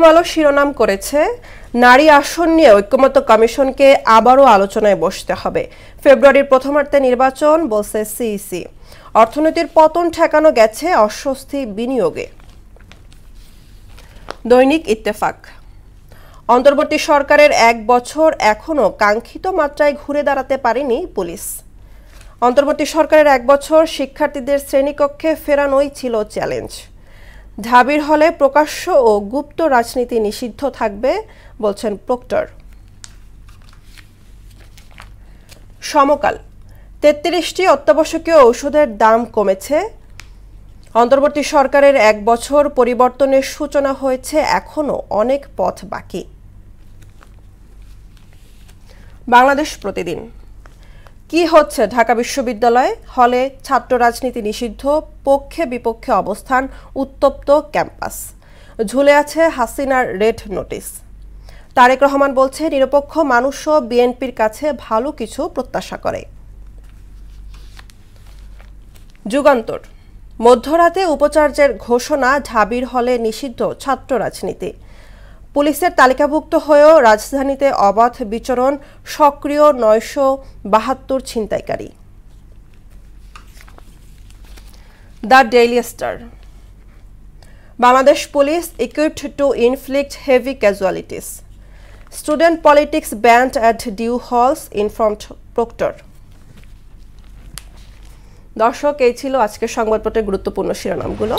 আলো শিরোনাম করেছে নারী আসন নিয়ে ঐক্যমত্য কমিশনকে আবারও আলোচনায় বসতে হবে। ফেব্রুয়ারির প্রথমার্ধে নির্বাচন বলছে সিইসি। অর্থনীতির পতন ঠেকানো গেছে অস্বস্তি বিনিয়োগে। দৈনিক ইত্তেফাক, অন্তর্বর্তী সরকারের 1 বছর এখনো কাঙ্ক্ষিত মাত্রায় ঘুরে দাঁড়াতে পারেনি পুলিশ। অন্তর্বর্তী সরকারের 1 বছর শিক্ষার্থীদের শ্রেণীকক্ষে ফেরানোই ছিল চ্যালেঞ্জ। ঢাবির হলে প্রকাশ্য ও গুপ্ত রাজনীতি নিষিদ্ধ থাকবে বলছেন প্রক্টর। সমকাল, 33টি অত্যাবশ্যকীয় ঔষধের দাম কমেছে। অন্তর্বর্তী সরকারের 1 বছর পরিবর্তনের সূচনা হয়েছে, এখনো অনেক পথ বাকি। বাংলাদেশ প্রতিদিন, কি হচ্ছে ঢাকা বিশ্ববিদ্যালয়ে? হলে ছাত্র রাজনীতি নিষিদ্ধ, পক্ষে বিপক্ষে অবস্থান, উত্তপ্ত ক্যাম্পাস, ঝুলে আছে হাসিনার রেড নোটিশ। তারেক রহমান বলছে নিরপেক্ষ মানুষও বিএনপির কাছে ভালো কিছু প্রত্যাশা করে। যুগান্তর, মধ্যরাতে উপাচার্যের ঘোষণা, ঢাবির হলে নিষিদ্ধ ছাত্র রাজনীতি। পুলিশের তালিকাভুক্ত হয়েও রাজধানীতে অবাধ বিচরণ, সক্রিয় 972 ছিনতাইকারী। The Daily Star, Bangladesh police equipped to inflict heavy casualties. Student politics banned at due halls, informed Proctor. দর্শক, এই ছিল আজকের সংবাদপত্রের গুরুত্বপূর্ণ শিরোনামগুলো।